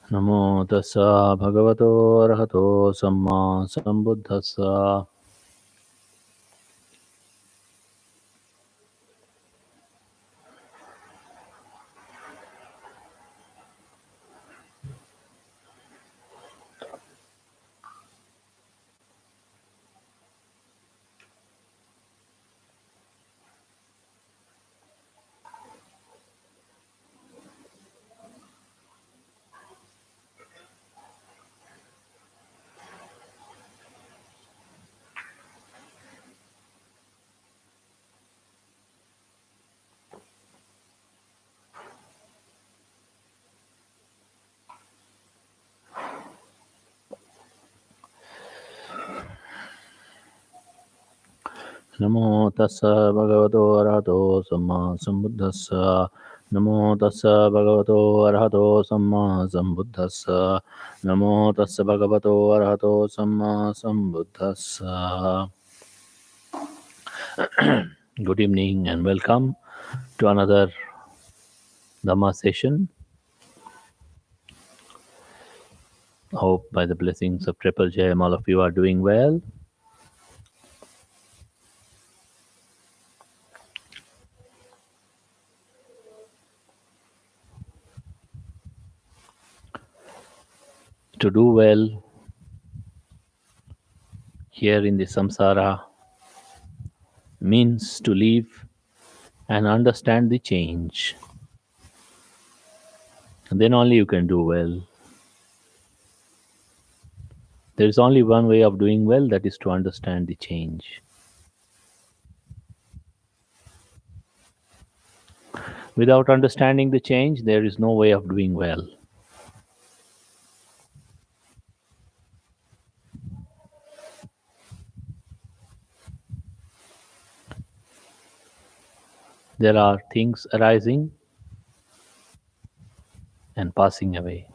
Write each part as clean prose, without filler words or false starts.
Namo tassa bhagavato arahato samma sambuddhassa. Namo tassa bhagavato arahato samma sambuddhassa. Namo tassa bhagavato arahato samma sambuddhassa. Namo tassa bhagavato arahato samma sambuddhassa. Good evening and welcome to another Dhamma session. Hope by the blessings of Triple Jam all of you are doing well. To do well here in the samsara means to live and understand the change. And then only you can do well. There is only one way of doing well, that is to understand the change. Without understanding the change, there is no way of doing well. There are things arising and passing away.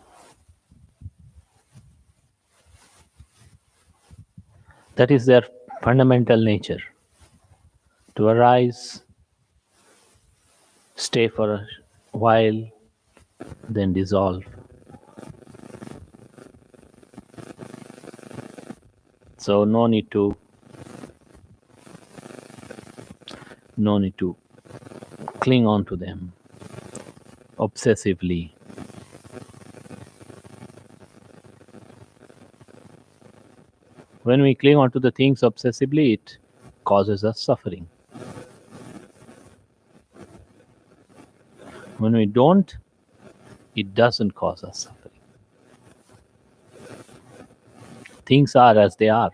That is their fundamental nature. To arise, stay for a while, then dissolve. So no need to cling on to them obsessively. When we cling on to the things obsessively, it causes us suffering. When we don't, it doesn't cause us suffering. Things are as they are.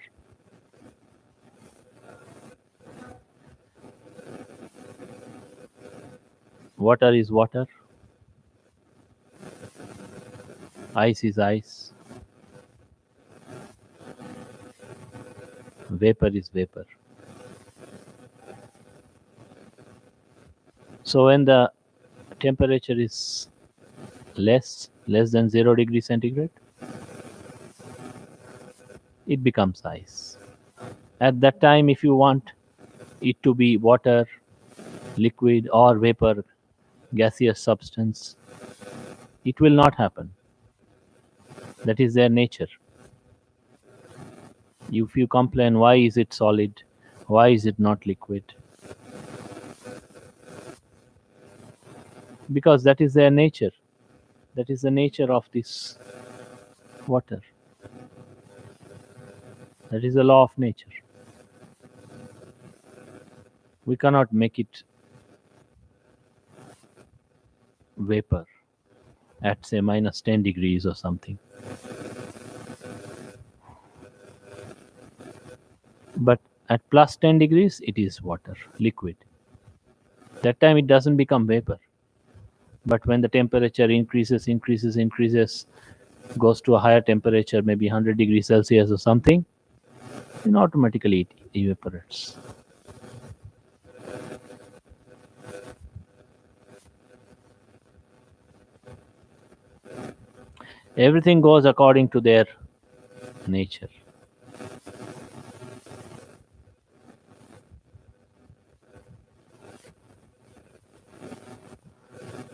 Water is water. Ice is ice. Vapor is vapor. So when the temperature is less than 0 degrees centigrade, it becomes ice. At that time, if you want it to be water, liquid or vapor, gaseous substance, it will not happen. That is their nature. If you complain, why is it solid? Why is it not liquid? Because that is their nature. That is the nature of this water. That is the law of nature. We cannot make it vapor at say minus 10 degrees or something. But at plus 10 degrees, it is water, liquid. That time it doesn't become vapor. But when the temperature increases, goes to a higher temperature, maybe 100 degrees Celsius or something, then automatically it evaporates. Everything goes according to their nature.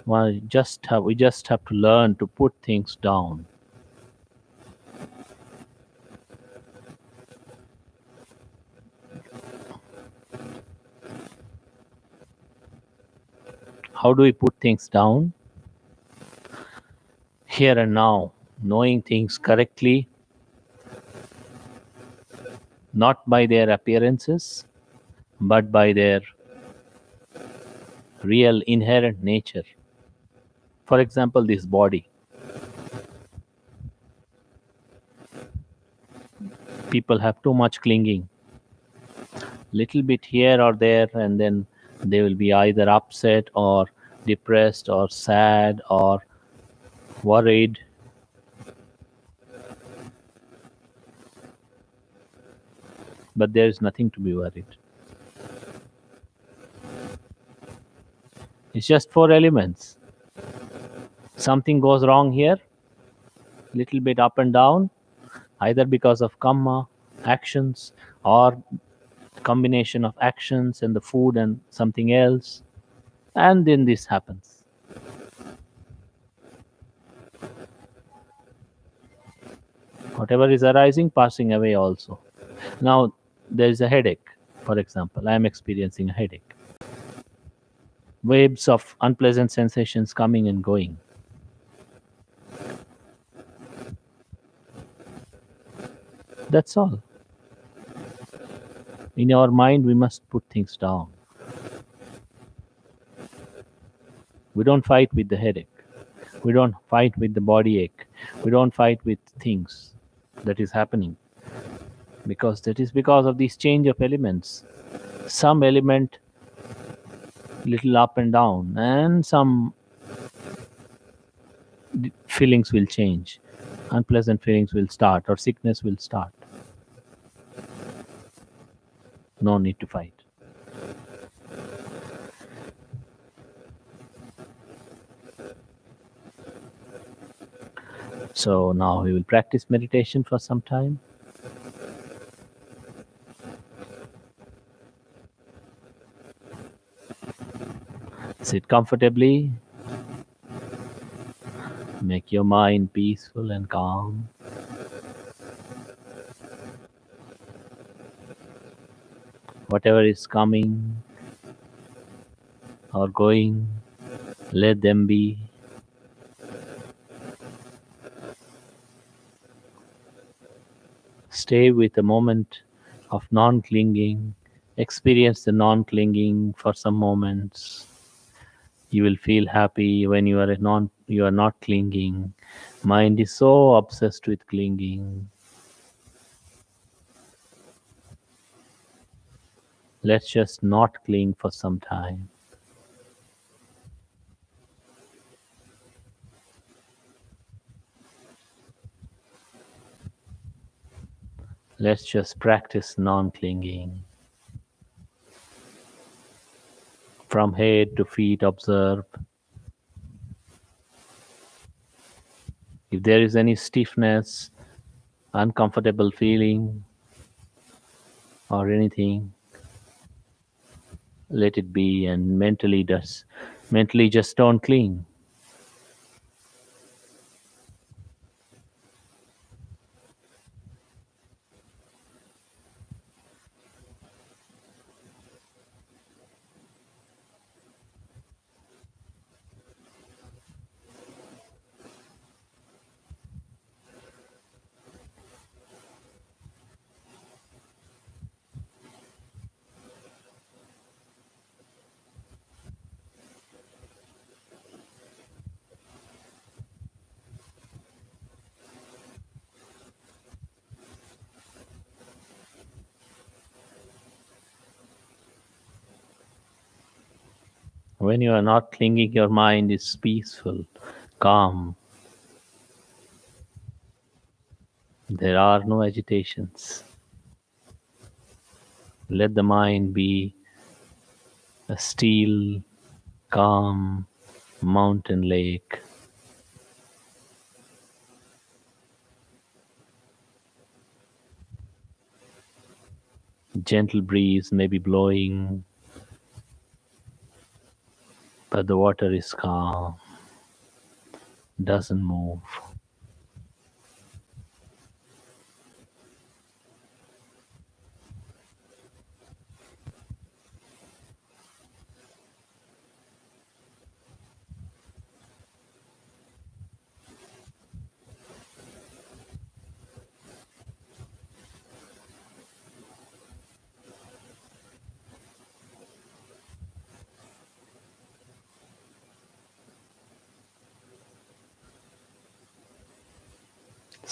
We just have to learn to put things down. How do we put things down? Here and now, knowing things correctly, not by their appearances, but by their real inherent nature. For example, this body. People have too much clinging, little bit here or there, and then they will be either upset or depressed or sad or worried. But there is nothing to be worried. It's just four elements. Something goes wrong here, little bit up and down, either because of karma, actions, or combination of actions and the food and something else, and then this happens. Whatever is arising, passing away also. Now, there is a headache, for example. I am experiencing a headache. Waves of unpleasant sensations coming and going. That's all. In our mind, we must put things down. We don't fight with the headache. We don't fight with the body ache. We don't fight with things that is happening. Because that is because of this change of elements. Some element little up and down, and some feelings will change. Unpleasant feelings will start, or sickness will start. No need to fight. So now we will practice meditation for some time. Sit comfortably. Make your mind peaceful and calm. Whatever is coming or going, let them be. Stay with a moment of non clinging. Experience the non clinging for some moments. You will feel happy when you are not clinging. Mind is so obsessed with clinging. Let's just not cling for some time. Let's just practice non clinging. From head to feet, observe. If there is any stiffness, uncomfortable feeling, or anything, let it be, and mentally just don't cling. When you are not clinging, your mind is peaceful, calm. There are no agitations. Let the mind be a still, calm mountain lake. Gentle breeze may be blowing, but the water is calm, doesn't move.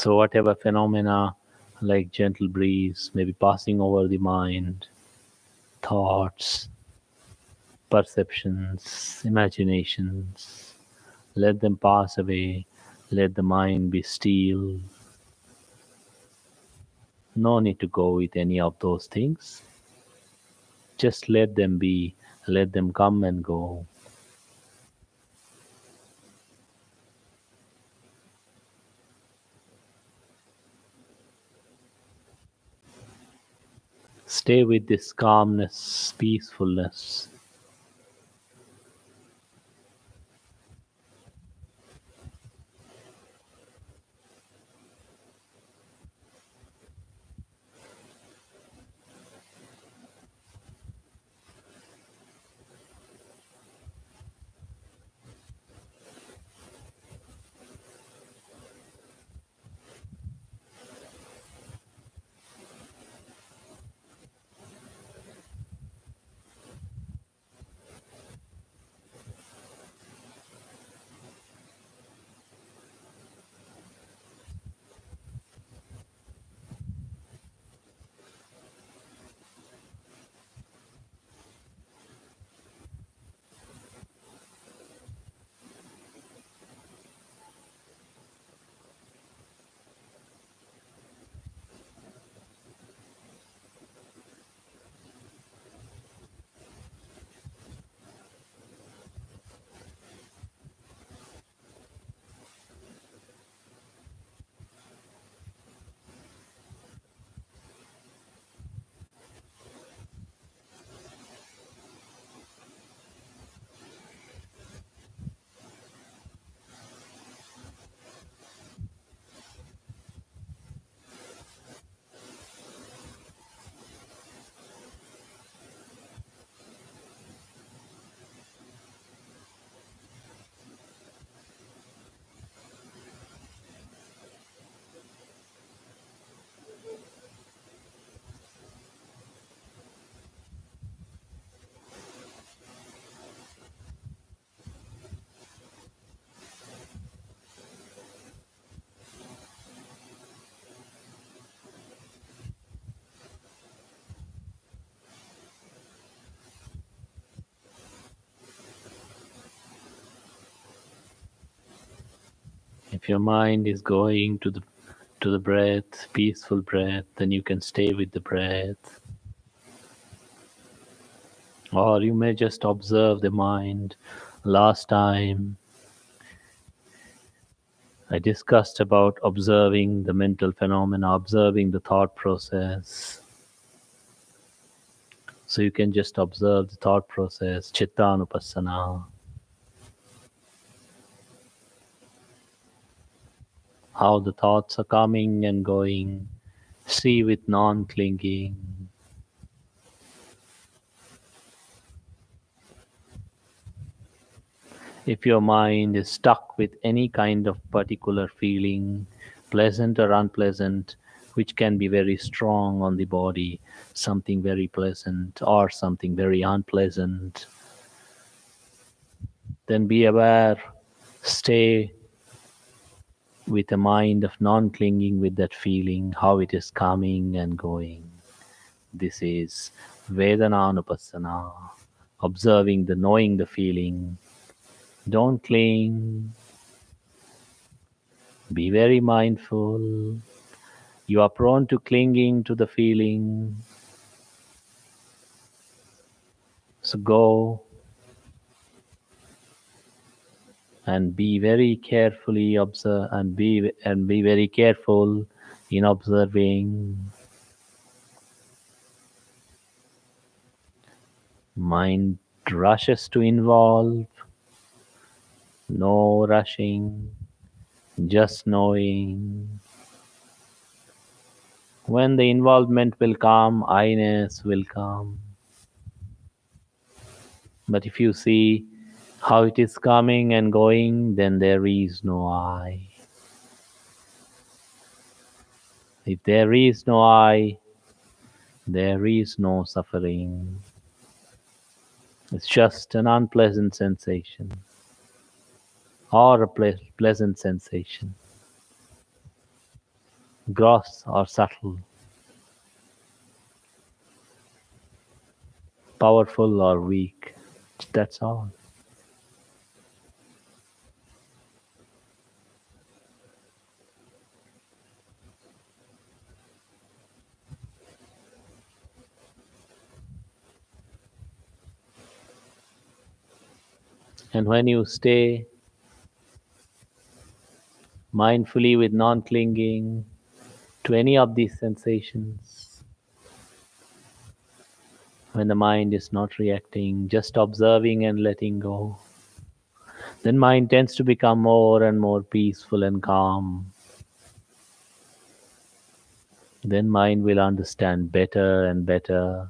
So, whatever phenomena like gentle breeze may be passing over the mind, thoughts, perceptions, imaginations, let them pass away. Let the mind be still. No need to go with any of those things. Just let them be. Let them come and go. Stay with this calmness, peacefulness. If your mind is going to the breath, peaceful breath, then you can stay with the breath. Or you may just observe the mind. Last time I discussed about observing the mental phenomena, observing the thought process. So you can just observe the thought process, chittanupassana, how the thoughts are coming and going. See with non clinging. If your mind is stuck with any kind of particular feeling, pleasant or unpleasant, which can be very strong on the body, something very pleasant or something very unpleasant, then be aware, stay with a mind of non clinging with that feeling, how it is coming and going. This is Vedananupassana, observing the knowing the feeling. Don't cling, be very mindful. You are prone to clinging to the feeling. So go and be very carefully observe and be very careful in observing. Mind rushes to involve, no rushing, just knowing. When the involvement will come, I-ness will come. But if you see how it is coming and going, then there is no I. If there is no I, there is no suffering. It's just an unpleasant sensation or a pleasant sensation. gross or subtle, powerful or weak. That's all. And when you stay mindfully with non clinging to any of these sensations, when the mind is not reacting, just observing and letting go, then mind tends to become more and more peaceful and calm. Then mind will understand better and better.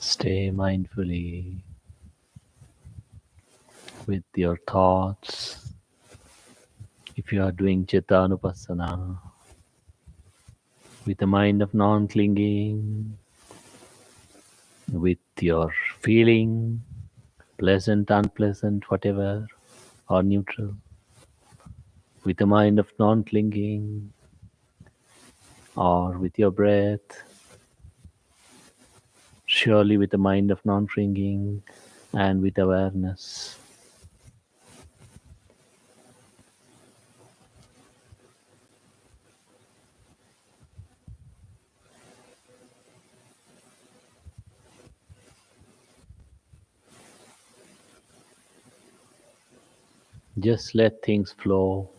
Stay mindfully with your thoughts. If you are doing Chitta Anupassana with a mind of non clinging, with your feeling, pleasant, unpleasant, whatever, or neutral, with a mind of non clinging, or with your breath, surely with a mind of non clinging and with awareness. Just let things flow.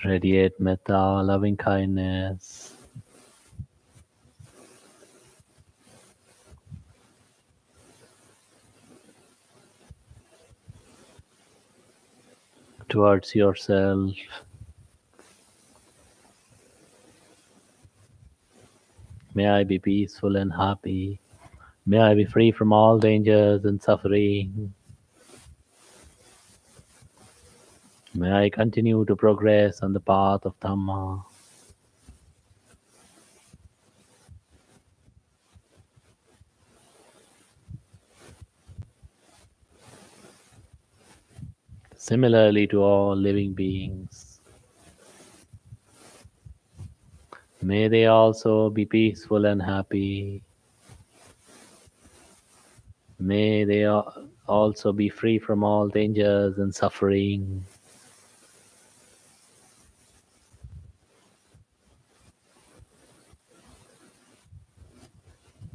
Radiate metta, loving kindness towards yourself. May I be peaceful and happy. May I be free from all dangers and suffering. May I continue to progress on the path of Dhamma. Similarly to all living beings, may they also be peaceful and happy. May they also be free from all dangers and suffering.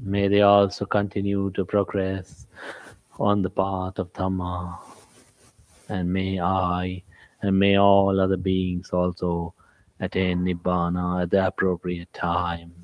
May they also continue to progress on the path of Dhamma. And may I and may all other beings also attain Nibbana at the appropriate time.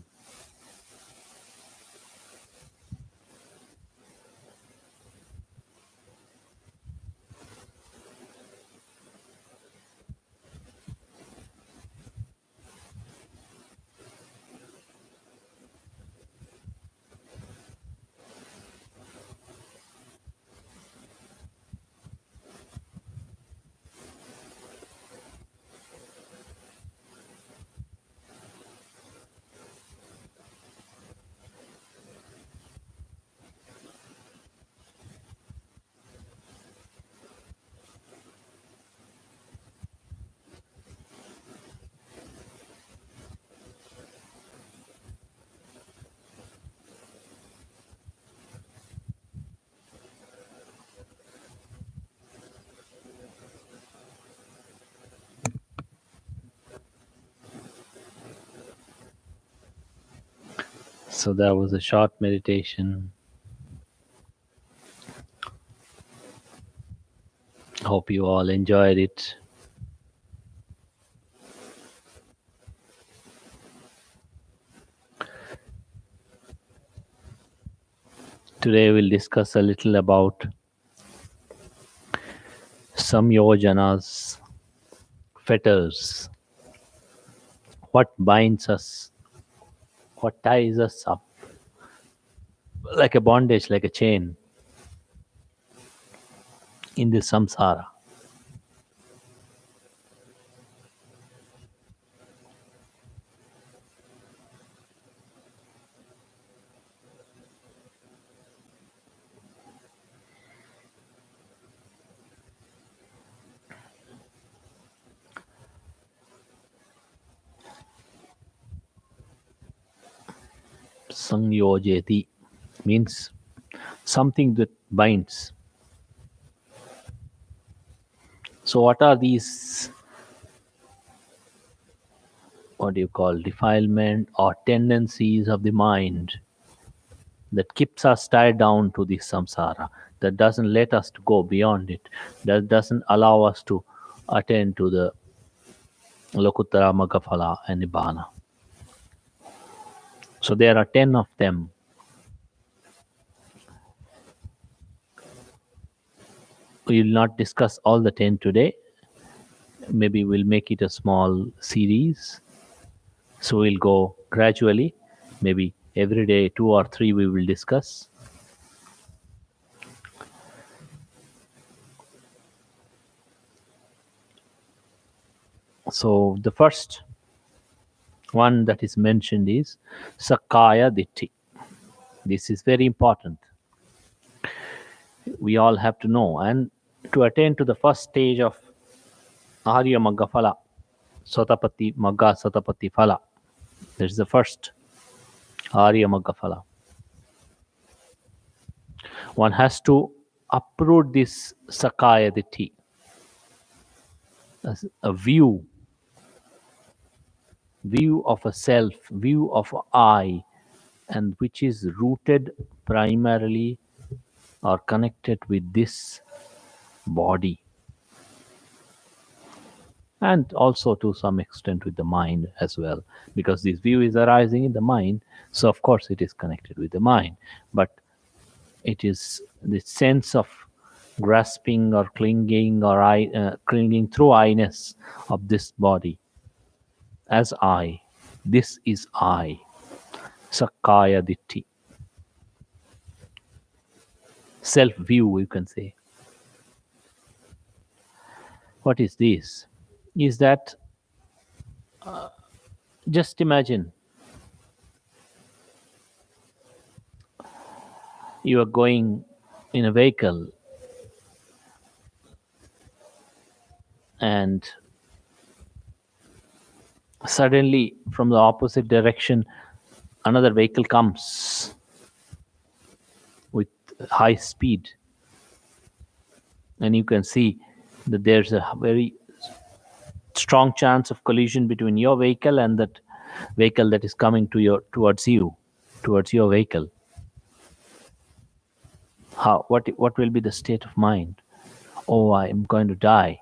So that was a short meditation. Hope you all enjoyed it. Today we'll discuss a little about samyojana's fetters, what binds us, what ties us up, like a bondage, like a chain in this samsara. Sangyojeti means something that binds. So, what are these, what do you call, defilement or tendencies of the mind that keeps us tied down to this samsara, that doesn't let us to go beyond it, that doesn't allow us to attain to the Lokuttara Magaphala and Nibbana? So, there are 10 of them. We will not discuss all the 10 today. Maybe we'll make it a small series. So we'll go gradually. Maybe every day, 2 or 3 we will discuss. So the first one that is mentioned is Sakaya Ditti. This is very important. We all have to know. And to attain to the first stage of Arya Magga Phala, Sotapatti Magga Sotapatti Phala, that is the first Arya Magga Phala. One has to uproot this Sakaya Ditti, as a view of a self, view of I, and which is rooted primarily or connected with this body, and also to some extent with the mind as well, because this view is arising in the mind. So, of course, it is connected with the mind, but it is the sense of grasping or clinging or clinging through I-ness of this body as I. This is I. Sakaya Ditti. Self view, you can say. What is this? Is that, just imagine you are going in a vehicle and suddenly from the opposite direction another vehicle comes with high speed, and you can see that there's a very strong chance of collision between your vehicle and that vehicle that is coming towards your vehicle. What will be the state of mind? Oh, I am going to die.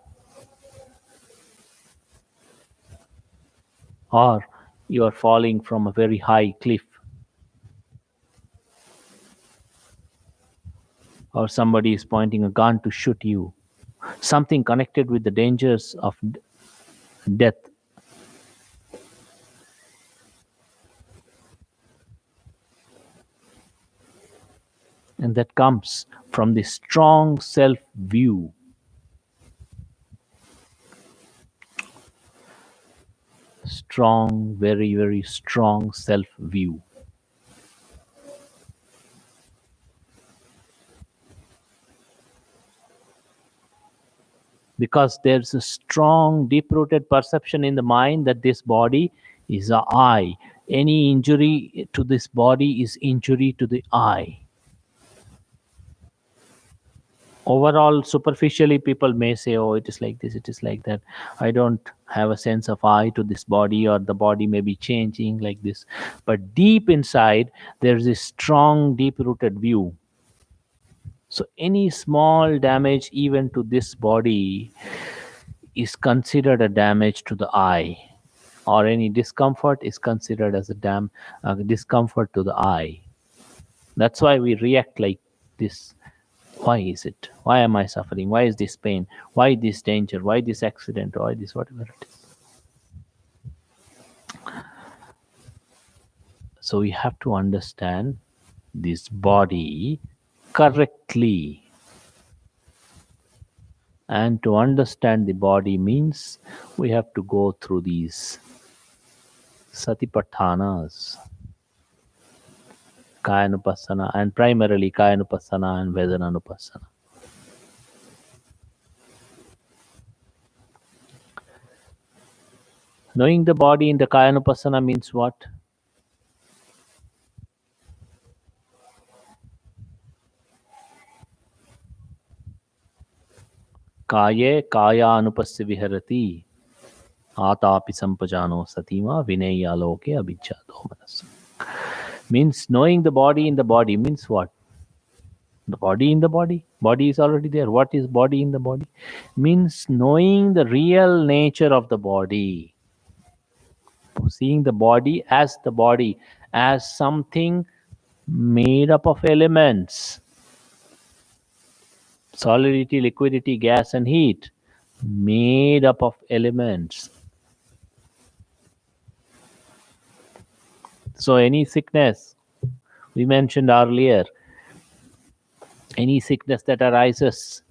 Or you are falling from a very high cliff, or somebody is pointing a gun to shoot you. Something connected with the dangers of death. And that comes from the strong self view. Strong, very, very strong self view. Because there's a strong, deep rooted perception in the mind that this body is a I. Any injury to this body is injury to the I. Overall, superficially, people may say, oh, it is like this, it is like that. I don't have a sense of I to this body, or the body may be changing like this. But deep inside, there's this strong, deep rooted view. So any small damage, even to this body, is considered a damage to the I, or any discomfort is considered as a discomfort to the I. That's why we react like this. Why is it? Why am I suffering? Why is this pain? Why this danger? Why this accident? Why this whatever it is? So we have to understand this body correctly. And to understand the body means we have to go through these satipathanas, kayanupassana, and primarily kayanupassana and vedananupassana. Knowing the body in the kayanupassana means what? Kaye kaya anupasya viharati atapi sampajano satima vinaya loke abhijjado manas. Means knowing the body in the body means what? The body in the body. Body is already there. What is body in the body? Means knowing the real nature of the body. Seeing the body, as something made up of elements. Solidity, liquidity, gas, and heat. Made up of elements. So any sickness, we mentioned earlier, any sickness that arises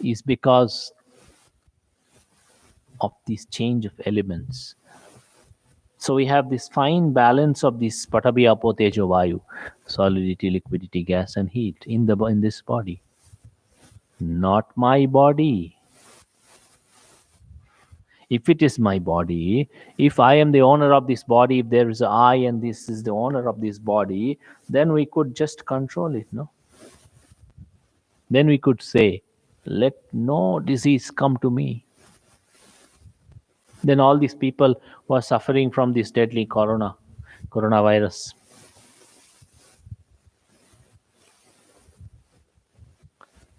is because of this change of elements. So we have this fine balance of this Patabhi Apo Tejo Vayu, solidity, liquidity, gas, and heat in this body. Not my body. If it is my body, if I am the owner of this body, if there is an I and this is the owner of this body, then we could just control it, no? Then we could say, let no disease come to me. Then all these people who are suffering from this deadly coronavirus,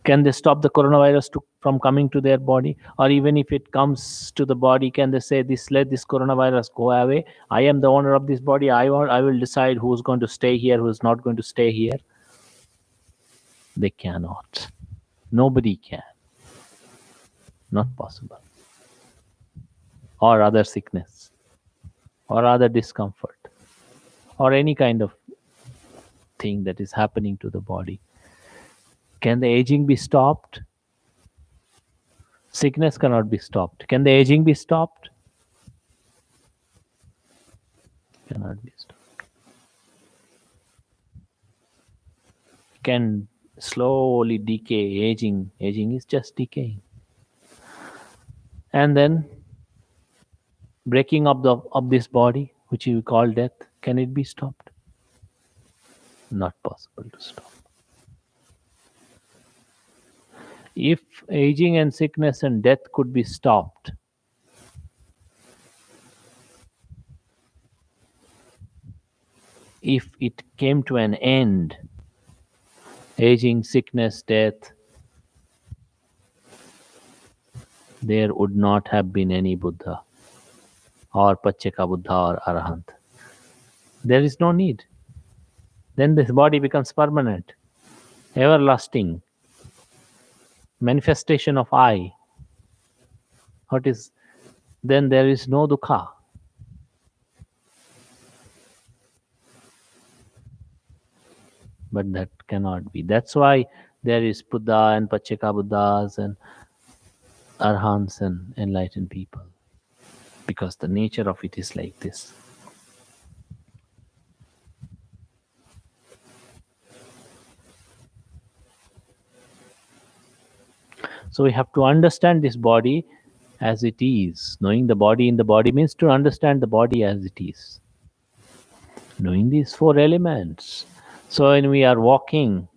can they stop the coronavirus from coming to their body? Or even if it comes to the body, can they say, let this coronavirus go away? I am the owner of this body. I will decide who's going to stay here, who's not going to stay here. They cannot. Nobody can. Not possible. Or other sickness, or other discomfort, or any kind of thing that is happening to the body. Can the aging be stopped? Sickness cannot be stopped. Can the aging be stopped? Cannot be stopped. Can slowly decay, aging. Aging is just decaying. And then breaking up of this body, which we call death, can it be stopped? Not possible to stop. If aging and sickness and death could be stopped, if it came to an end, aging, sickness, death, there would not have been any Buddha or Pacheka Buddha or Arahant. There is no need. Then this body becomes permanent, everlasting, manifestation of I. What is? Then there is no dukkha. But that cannot be. That's why there is Buddha and Pacheka Buddhas and Arhants and enlightened people. Because the nature of it is like this. So we have to understand this body as it is. Knowing the body in the body means to understand the body as it is. Knowing these four elements. So when we are walking,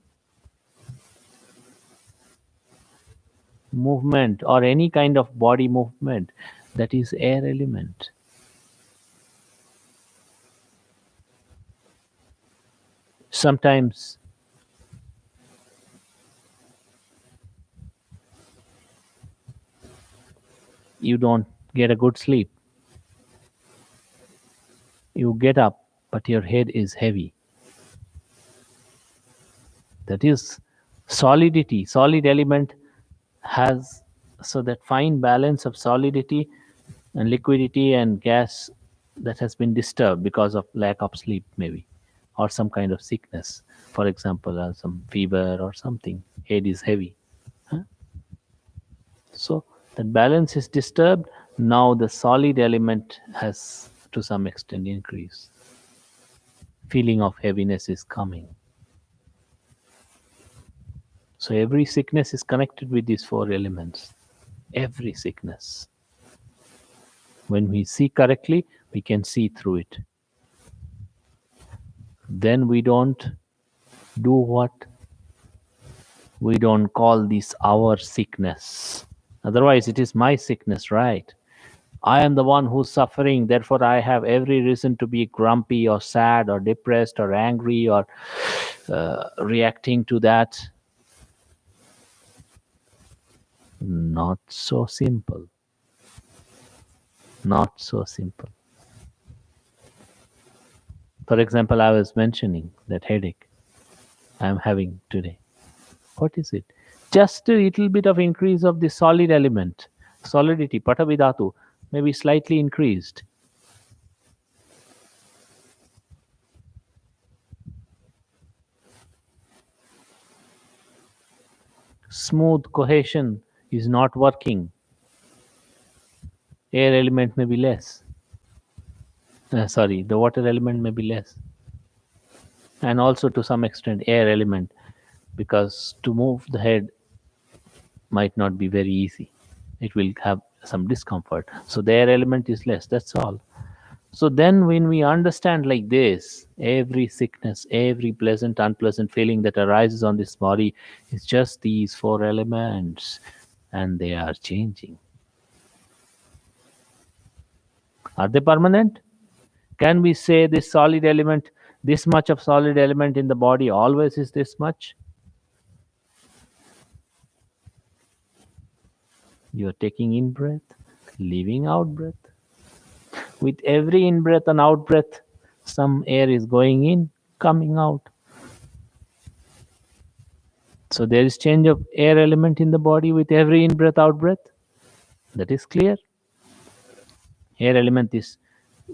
movement or any kind of body movement, that is air element. Sometimes you don't get a good sleep. You get up, but your head is heavy. That is solidity. Solid element has, so that fine balance of solidity and liquidity and gas, that has been disturbed because of lack of sleep, maybe, or some kind of sickness. For example, some fever or something. Head is heavy. Huh? So that balance is disturbed. Now the solid element has to some extent increased. Feeling of heaviness is coming. So every sickness is connected with these four elements. Every sickness. When we see correctly, we can see through it. Then we don't do what? We don't call this our sickness. Otherwise, it is my sickness, right? I am the one who's suffering, therefore, I have every reason to be grumpy or sad or depressed or angry or reacting to that. Not so simple. Not so simple. For example, I was mentioning that headache I'm having today. What is it? Just a little bit of increase of the solid element, solidity, patavidhatu, maybe slightly increased. Smooth cohesion is not working. Air element may be less. Sorry, the water element may be less. And also to some extent, air element, because to move the head might not be very easy. It will have some discomfort. So the air element is less. That's all. So then, when we understand like this, every sickness, every pleasant, unpleasant feeling that arises on this body is just these four elements, and they are changing. Are they permanent? Can we say this solid element, this much of solid element in the body always is this much? You are taking in breath, leaving out breath. With every in breath and out breath, some air is going in, coming out. So there is change of air element in the body with every in breath, out breath. That is clear. Air element is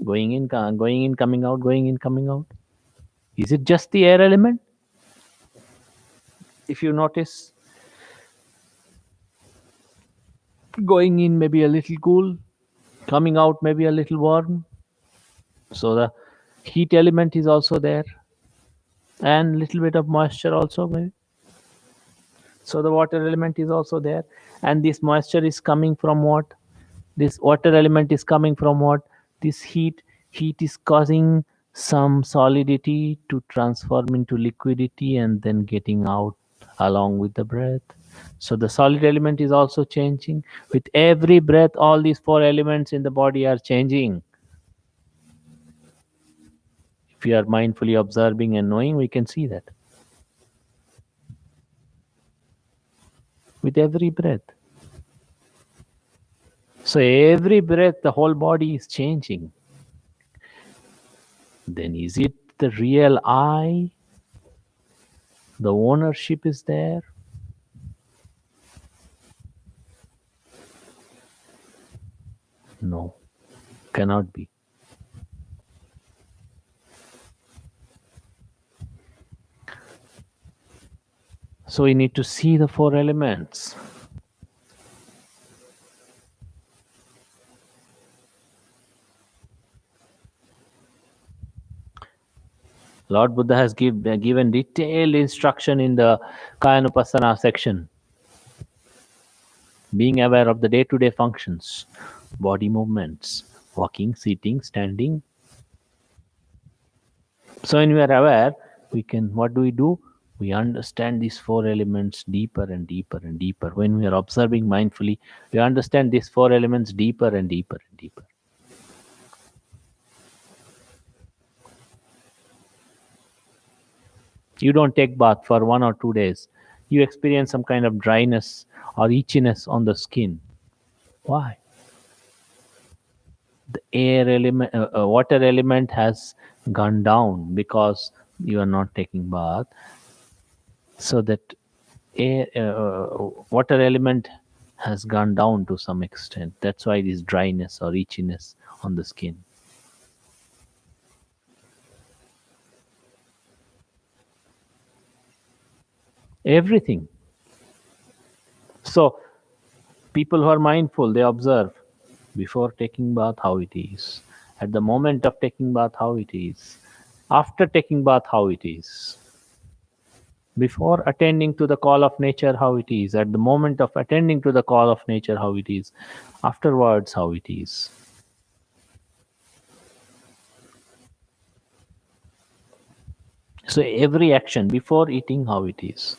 going in, going in, coming out, going in, coming out. Is it just the air element? If you notice, going in maybe a little cool, coming out maybe a little warm. So the heat element is also there, and little bit of moisture also maybe. So the water element is also there, and this moisture is coming from what? This water element is coming from what? This heat is causing some solidity to transform into liquidity and then getting out along with the breath. So the solid element is also changing. With every breath, all these four elements in the body are changing. If we are mindfully observing and knowing, we can see that. With every breath. So every breath, the whole body is changing. Then is it the real I? The ownership is there? No, cannot be. So we need to see the four elements. Lord Buddha has given detailed instruction in the Kayanupasana section. Being aware of the day-to-day functions, body movements, walking, sitting, standing. So when we are aware, we can, what do? We understand these four elements deeper and deeper and deeper. When we are observing mindfully, we understand these four elements deeper and deeper and deeper. You don't take bath for 1 or 2 days. You experience some kind of dryness or itchiness on the skin. Why? The air element, water element has gone down because you are not taking bath. So that air, water element has gone down to some extent. That's why this dryness or itchiness on the skin. Everything. So people who are mindful, they observe before taking bath how it is, at the moment of taking bath how it is, after taking bath how it is, before attending to the call of nature how it is, at the moment of attending to the call of nature how it is, afterwards how it is. So every action, before eating how it is,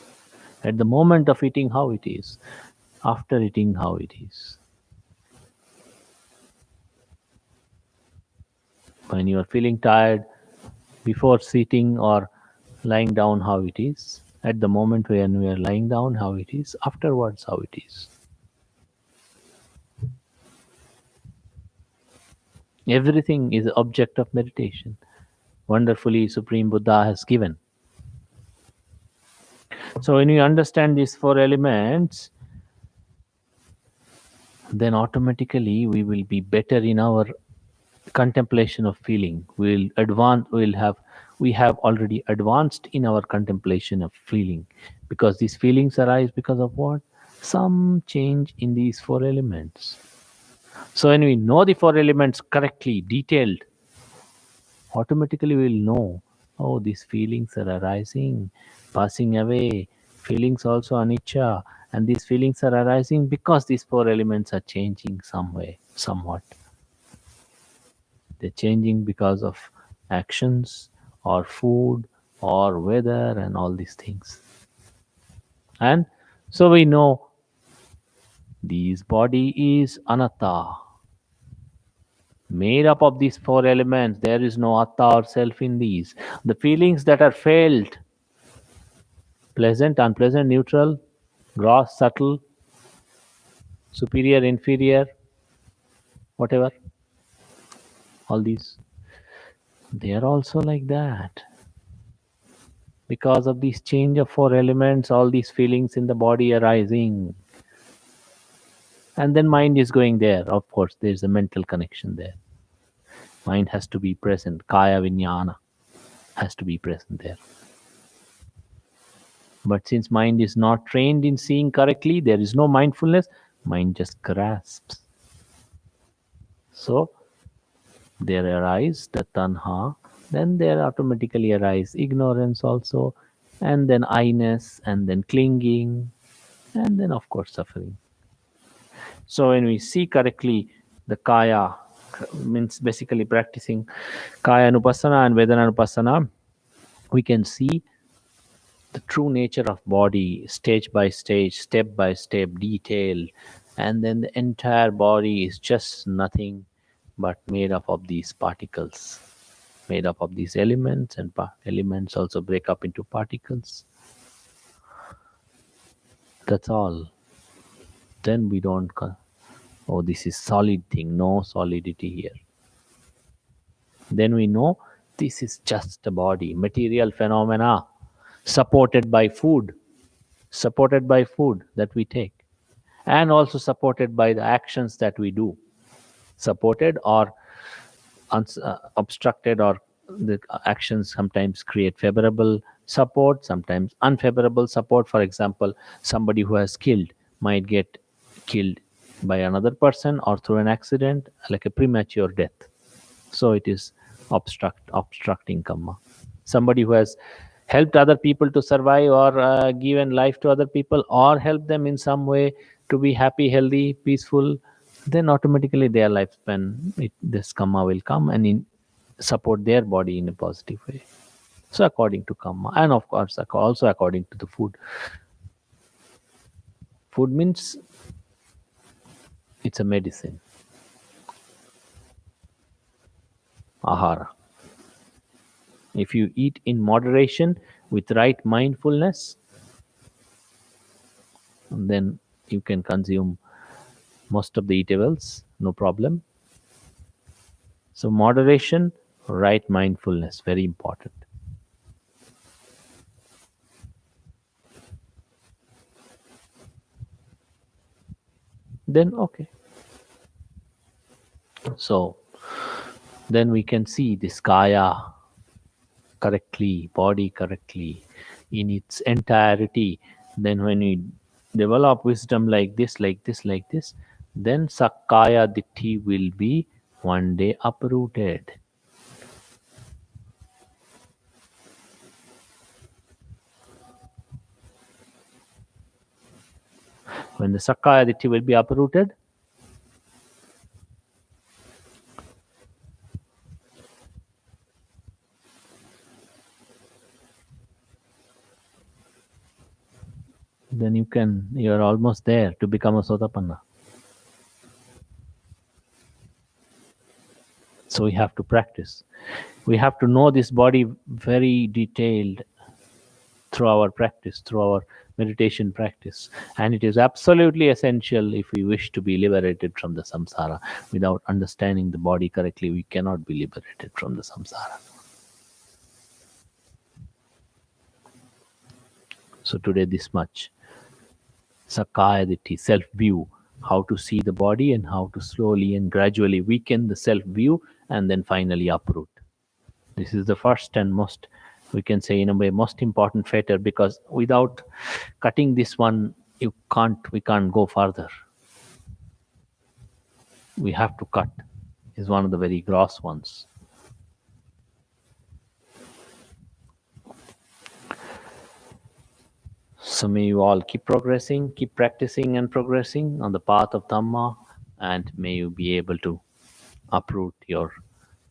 at the moment of eating how it is, after eating how it is. When you are feeling tired, before sitting or lying down how it is, at the moment when we are lying down how it is, afterwards how it is. Everything is object of meditation. Wonderfully Supreme Buddha has given. So when we understand these four elements, then automatically we will be better in our contemplation of feeling. We have already advanced in our contemplation of feeling, because these feelings arise because of what? Some change in these four elements. So when we know the four elements correctly, detailed, automatically we'll know, oh, these feelings are arising, passing away. Feelings also anicca, and these feelings are arising because these four elements are changing some way, somewhat. They're changing because of actions or food or weather and all these things. And so we know this body is anatta, made up of these four elements. There is no atta or self in these. The feelings that are felt, pleasant, unpleasant, neutral, gross, subtle, superior, inferior, whatever, all these, they are also like that. Because of this change of four elements, all these feelings in the body arising. And then mind is going there. Of course, there's a mental connection there. Mind has to be present. Kaya vinyana has to be present there. But since mind is not trained in seeing correctly, there is no mindfulness, mind just grasps. So there arise the tanha, then there automatically arise ignorance also, and then I-ness, and then clinging, and then of course suffering. So when we see correctly the kaya, means basically practicing kaya anupassana and vedana anupassana, we can see the true nature of body, stage by stage, step by step, detailed, and then the entire body is just nothing but made up of these particles, made up of these elements, and elements also break up into particles. That's all. Then we don't oh, this is solid thing, no solidity here. Then we know this is just a body, material phenomena, supported by food, supported by food that we take, and also supported by the actions that we do, supported or obstructed, or the actions sometimes create favorable support, sometimes unfavorable support. For example, somebody who has killed might get killed by another person or through an accident, like a premature death. So it is obstructing karma. Somebody who has helped other people to survive, or given life to other people, or helped them in some way to be happy, healthy, peaceful, then automatically their lifespan, this karma will come and support their body in a positive way. So according to karma, and of course also according to the food. Food means it's a medicine, ahara. If you eat in moderation with right mindfulness, then you can consume most of the eatables, no problem. So moderation, right mindfulness, very important. Then okay. So then we can see this kaya correctly, body correctly, in its entirety. Then when we develop wisdom like this, like this, like this, then Sakkaya Ditti will be one day uprooted. When the Sakkaya Ditti will be uprooted, then you're almost there to become a Sotapanna. So we have to practice. We have to know this body very detailed through our practice, through our meditation practice. And it is absolutely essential if we wish to be liberated from the samsara. Without understanding the body correctly, we cannot be liberated from the samsara. So today, this much. Sakaya Ditti, self view, how to see the body and how to slowly and gradually weaken the self view and then finally uproot. This is the first and most, we can say in a way, most important fetter, because without cutting this one, we can't go further. We have to cut, is one of the very gross ones. So may you all keep progressing, keep practicing and progressing on the path of Dhamma, and may you be able to uproot your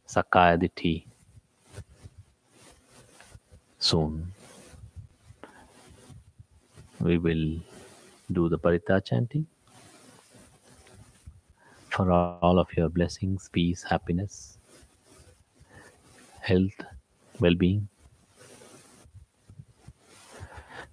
Sakaya Ditti soon. We will do the Parita chanting for all of your blessings, peace, happiness, health, well being.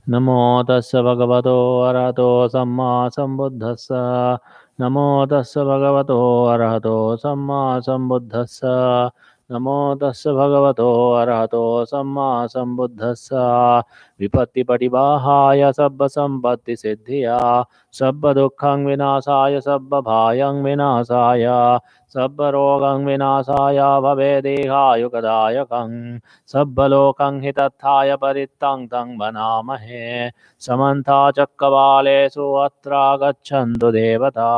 Namo tassa bhagavato arahato samma sambuddhassa. Namo tassa bhagavato arahato samma sambuddhassa. Namo tassa bhagavato arahato samma sambuddhassa. Vipatti patibahaya sabba sampatti siddhya. Sabba dukkhang vinasaya sabba bhayang vinasaya. Sabba rogang vinasaya bhavedihayukadayakang. Sabbaloकं हि तत्थाय परित्तं तं वनामहे समन्ता चक्रवालेषु अत्रा गच्छन्तु देवता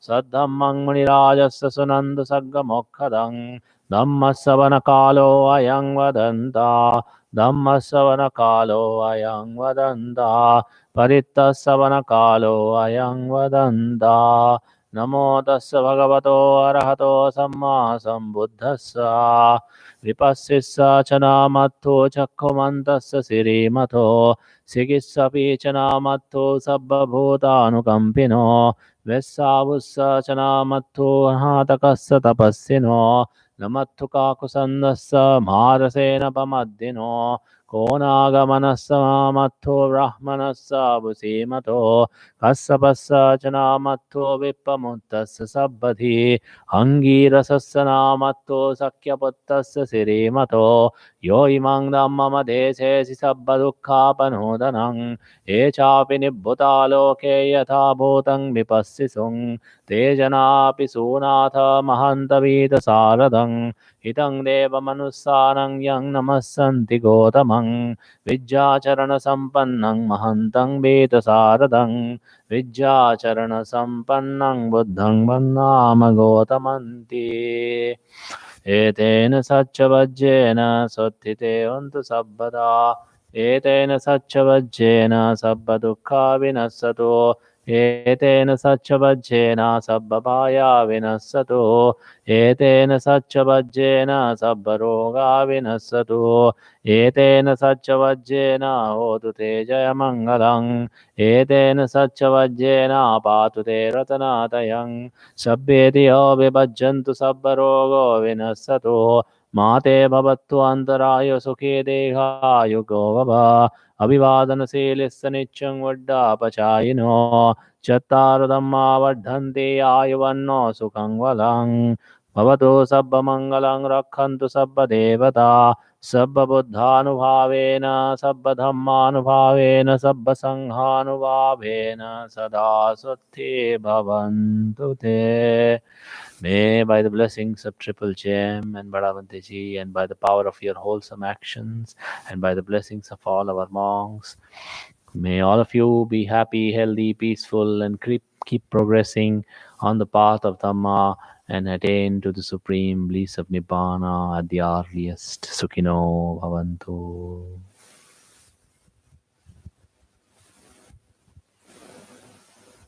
सद्धम्मं मुनिराजस्य सुनन्दु सर्गमोक्षदं धम्मस्सवनकालो अयं वदन्ता धम्मस्सवनकालो अयं वदन्ता परित्तस्सवनकालो अयं वदन्ता नमो तस्य भगवतो अरहतो सम्मा सम्बुद्धस्स विपस्सिस्स च नामत्थो चक्षुमन्तस्य श्रीमतो सिगिस्सपि च नामत्थो सर्वभूतानुकम्पिनो वेस्सावुस्स च नामत्थो हातकस्य तपस्विनो नमत्थु काकुसन्दस्य मारसेनपमद्दिनो को नागमनस्य नामत्थो ब्राह्मणस्य वुसीमतो कස්සපස්ස च नामत्थो विप्पमुत्तस्य सब्बधि अङ्गीरसस्य नामत्थो सख्यपुत्तस्य श्रीमतो यो इमं धम्ममदेशेसि सब्बदुःखापनोदनं ये चापि निभृता लोके यथा भूतं विपश्सिसुं ते जनापि सूनाथ महन्तवीतसारदं हितं देवमनुस्सानं यं नमस्सन्ति गौतमं विद्याचरणसम्पन्नं महन्तं वेदसारदं विद्याचरणसम्पन्नं बुद्धं वन्नाम गौतमन्ति एतेन सच्चवज्जेन सोत्थिते हन्तु सर्वदा एतेन सच्चवज्जेन सर्वदुःखा विनश्यतो Etena Sachavajjena Sabbapaya Vinassato. Etena Sachavajjena Sabbaroga Vinassato. Etena Sachavajjena Hotu Te Jayamangalang. Etena Sachavajjena Patu Te Ratanatayang. Sabbetiyo Vibhajjantu Sabbarogo Vinassato. Mate Bhavattu Antarayo Sukhe Deha Yugo Vava. अभिवादनशीलिस्य नित्यं वड्डापचायिनो चत्तारो धम्मा वर्धन्ते आयुवन्नो सुखं वलं भवतु सब्बमङ्गलं रक्षन्तु सब्बदेवता सब्बबुद्धानुभावेन सब्बधम्मानुभावेन सब्बसङ्घानुभावेन सदा सुखी भवन्तु ते. May, by the blessings of Triple Gem and Bhadavanteji, and by the power of your wholesome actions, and by the blessings of all our monks, may all of you be happy, healthy, peaceful, and keep progressing on the path of Dhamma and attain to the supreme bliss of Nibbana at the earliest. Sukhino Bhavantu.